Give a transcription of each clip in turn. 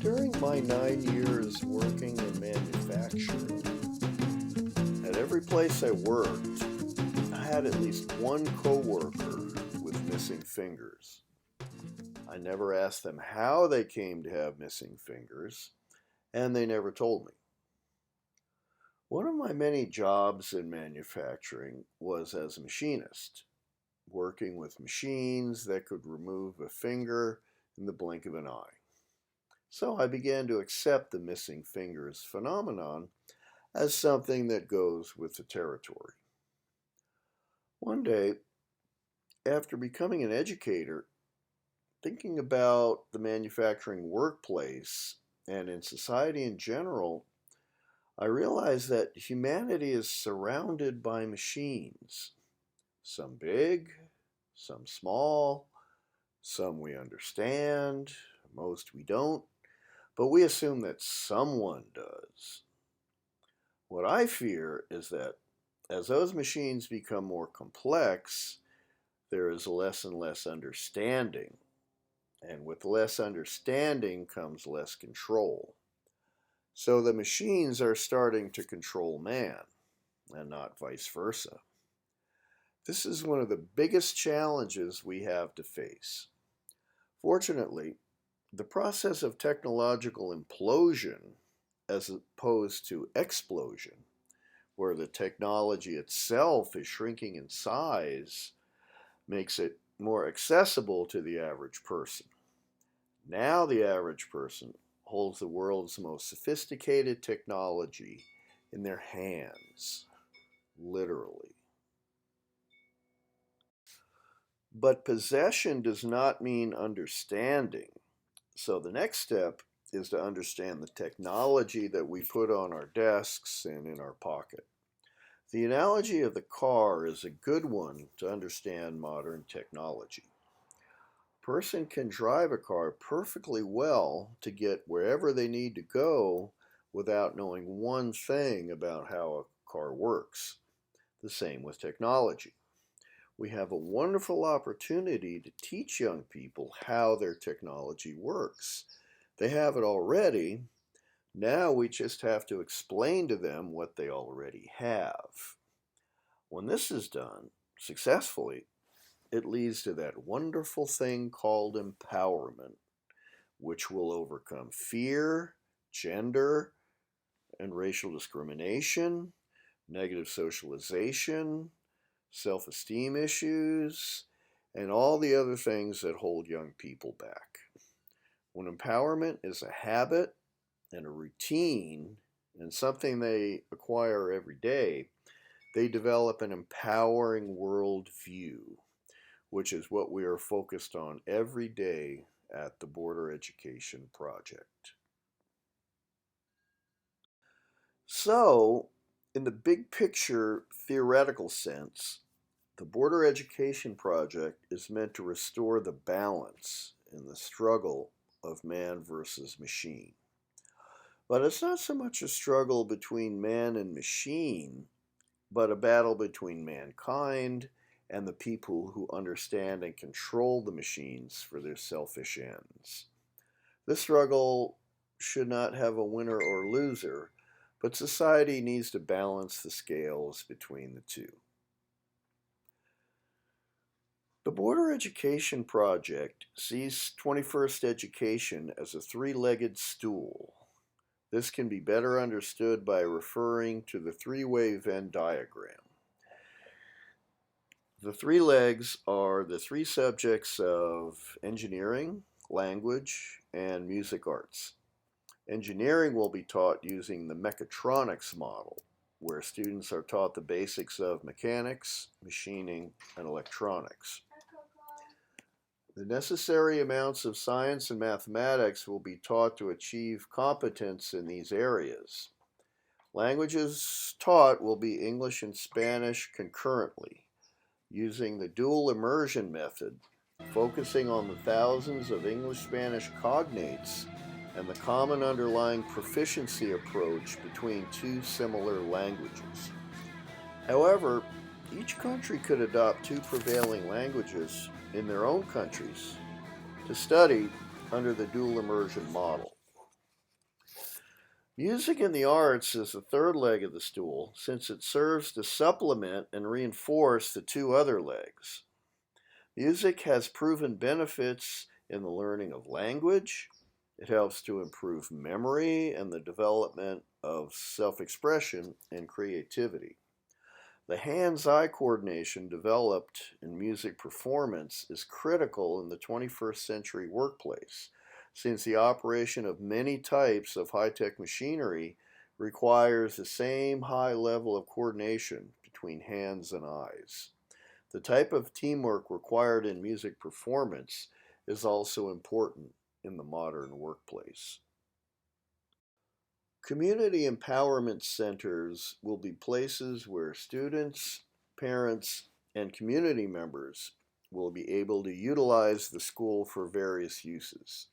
During my 9 years working in manufacturing, at every place I worked, I had at least one coworker with missing fingers. I never asked them how they came to have missing fingers, and they never told me. One of my many jobs in manufacturing was as a machinist, working with machines that could remove a finger in the blink of an eye. So I began to accept the missing fingers phenomenon as something that goes with the territory. One day, after becoming an educator, thinking about the manufacturing workplace and in society in general, I realized that humanity is surrounded by machines. Some big, some small, some we understand, most we don't, but we assume that someone does. What I fear is that as those machines become more complex, there is less and less understanding. And with less understanding comes less control. So the machines are starting to control man, and not vice versa. This is one of the biggest challenges we have to face. Fortunately, the process of technological implosion, as opposed to explosion, where the technology itself is shrinking in size, makes it more accessible to the average person. Now the average person holds the world's most sophisticated technology in their hands, literally. But possession does not mean understanding. So the next step is to understand the technology that we put on our desks and in our pocket. The analogy of the car is a good one to understand modern technology. A person can drive a car perfectly well to get wherever they need to go without knowing one thing about how a car works. The same with technology. We have a wonderful opportunity to teach young people how their technology works. They have it already. Now we just have to explain to them what they already have. When this is done successfully, it leads to that wonderful thing called empowerment, which will overcome fear, gender, and racial discrimination, negative socialization, self-esteem issues, and all the other things that hold young people back. When empowerment is a habit and a routine and something they acquire every day, they develop an empowering worldview, which is what we are focused on every day at the Border Education Project. So, in the big picture theoretical sense, the Border Education Project is meant to restore the balance in the struggle of man versus machine. But it's not so much a struggle between man and machine, but a battle between mankind and the people who understand and control the machines for their selfish ends. This struggle should not have a winner or loser, but society needs to balance the scales between the two. The Border Education Project sees 21st education as a three-legged stool. This can be better understood by referring to the three-way Venn diagram. The three legs are the three subjects of engineering, language, and music arts. Engineering will be taught using the mechatronics model, where students are taught the basics of mechanics, machining, and electronics. The necessary amounts of science and mathematics will be taught to achieve competence in these areas. Languages taught will be English and Spanish concurrently, using the dual immersion method, focusing on the thousands of English-Spanish cognates and the common underlying proficiency approach between two similar languages. However, each country could adopt two prevailing languages in their own countries to study under the dual immersion model. Music in the arts is the third leg of the stool since it serves to supplement and reinforce the two other legs. Music has proven benefits in the learning of language. It helps to improve memory and the development of self-expression and creativity. The hands-eye coordination developed in music performance is critical in the 21st century workplace, since the operation of many types of high-tech machinery requires the same high level of coordination between hands and eyes. The type of teamwork required in music performance is also important in the modern workplace. Community empowerment centers will be places where students, parents, and community members will be able to utilize the school for various uses.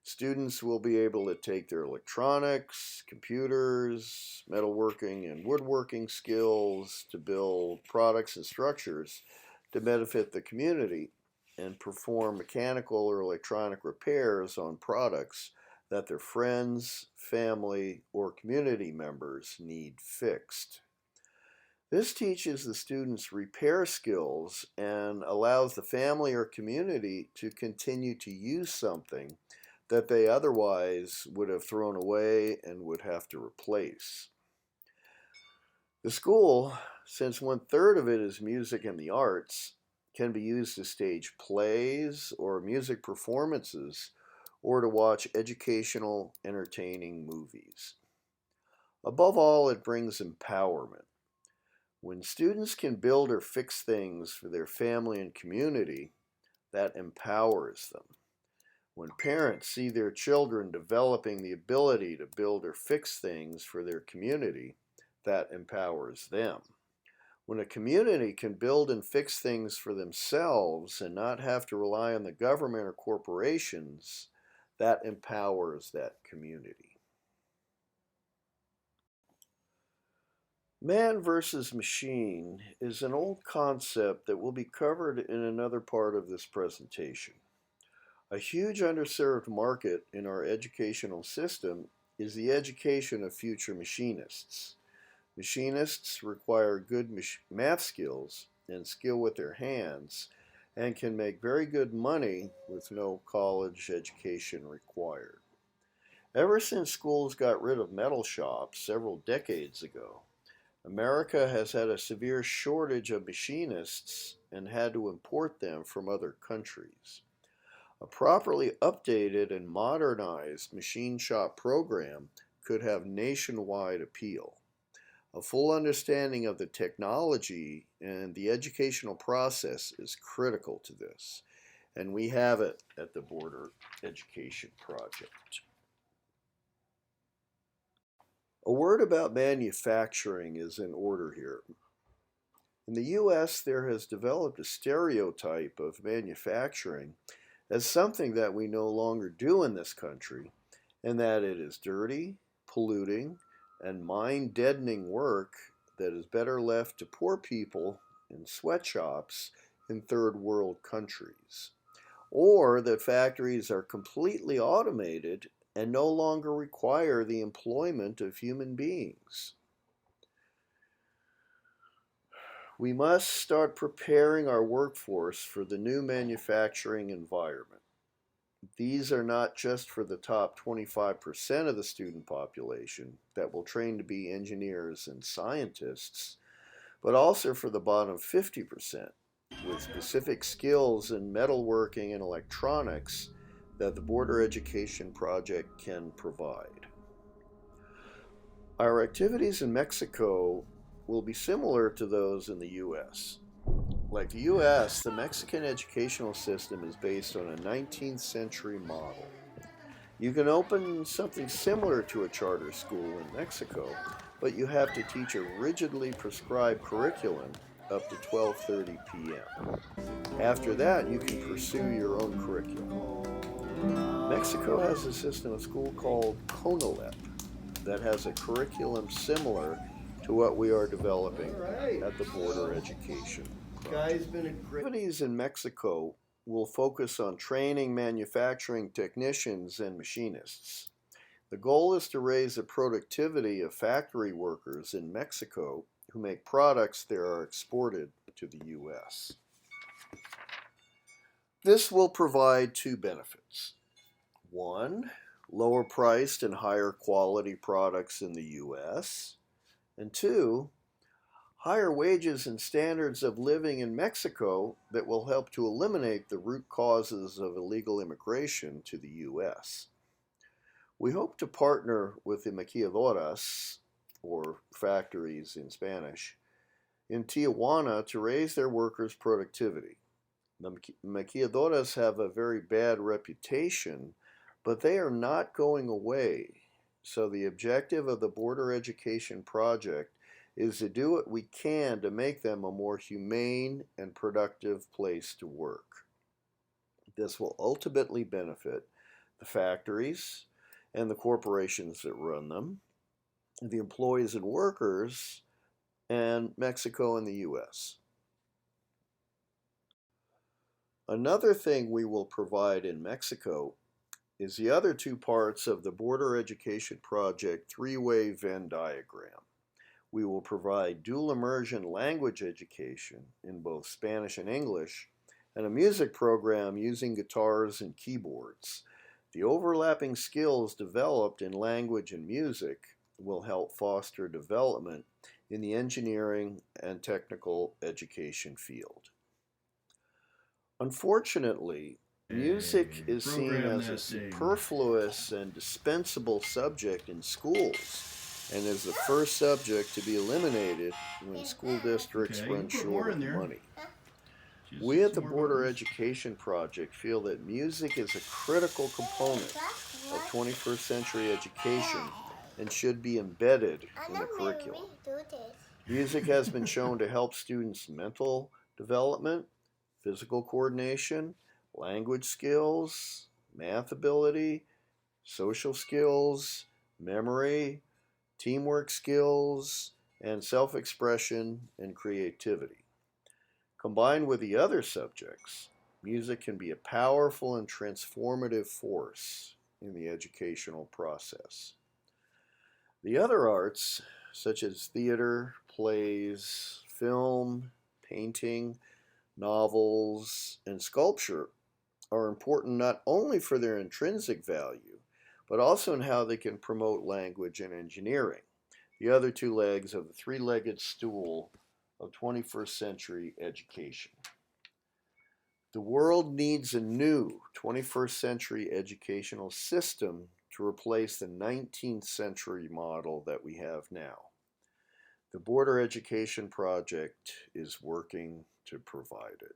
Students will be able to take their electronics, computers, metalworking, and woodworking skills to build products and structures to benefit the community and perform mechanical or electronic repairs on products that their friends, family, or community members need fixed. This teaches the students repair skills and allows the family or community to continue to use something that they otherwise would have thrown away and would have to replace. The school, since 1/3 of it is music and the arts, can be used to stage plays or music performances or to watch educational, entertaining movies. Above all, it brings empowerment. When students can build or fix things for their family and community, that empowers them. When parents see their children developing the ability to build or fix things for their community, that empowers them. When a community can build and fix things for themselves and not have to rely on the government or corporations, that empowers that community. Man versus machine is an old concept that will be covered in another part of this presentation. A huge underserved market in our educational system is the education of future machinists. Machinists require good math skills and skill with their hands and can make very good money with no college education required. Ever since schools got rid of metal shops several decades ago, America has had a severe shortage of machinists and had to import them from other countries. A properly updated and modernized machine shop program could have nationwide appeal. A full understanding of the technology and the educational process is critical to this, and we have it at the Border Education Project. A word about manufacturing is in order here. In the U.S., there has developed a stereotype of manufacturing as something that we no longer do in this country, and that it is dirty, polluting, and mind-deadening work that is better left to poor people in sweatshops in third world countries, or that factories are completely automated and no longer require the employment of human beings. We must start preparing our workforce for the new manufacturing environment. These are not just for the top 25% of the student population that will train to be engineers and scientists, but also for the bottom 50% with specific skills in metalworking and electronics that the Border Education Project can provide. Our activities in Mexico will be similar to those in the U.S. Like the U.S., the Mexican educational system is based on a 19th century model. You can open something similar to a charter school in Mexico, but you have to teach a rigidly prescribed curriculum up to 12:30 p.m. After that, you can pursue your own curriculum. Mexico has a system of school called CONALEP that has a curriculum similar to what we are developing at the Border Education Project. Activities in Mexico will focus on training manufacturing technicians and machinists. The goal is to raise the productivity of factory workers in Mexico who make products that are exported to the U.S. This will provide two benefits. One, lower priced and higher quality products in the U.S. And two, higher wages and standards of living in Mexico that will help to eliminate the root causes of illegal immigration to the U.S. We hope to partner with the maquiladoras, or factories in Spanish, in Tijuana to raise their workers' productivity. The maquiladoras have a very bad reputation, but they are not going away. So the objective of the Border Education Project is to do what we can to make them a more humane and productive place to work. This will ultimately benefit the factories and the corporations that run them, the employees and workers, and Mexico and the U.S. Another thing we will provide in Mexico is the other two parts of the Border Education Project three-way Venn diagram. We will provide dual immersion language education in both Spanish and English, and a music program using guitars and keyboards. The overlapping skills developed in language and music will help foster development in the engineering and technical education field. Unfortunately, music is seen as a superfluous and dispensable subject in schools, and is the first subject to be eliminated when school districts run short of money. We at the Border Education Project feel that music is a critical component of 21st century education and should be embedded in the curriculum. Music has been shown to help students' mental development, physical coordination, language skills, math ability, social skills, memory, teamwork skills, and self-expression and creativity. Combined with the other subjects, music can be a powerful and transformative force in the educational process. The other arts, such as theater, plays, film, painting, novels, and sculpture, are important not only for their intrinsic value, but also in how they can promote language and engineering, the other two legs of the three-legged stool of 21st century education. The world needs a new 21st century educational system to replace the 19th century model that we have now. The Border Education Project is working to provide it.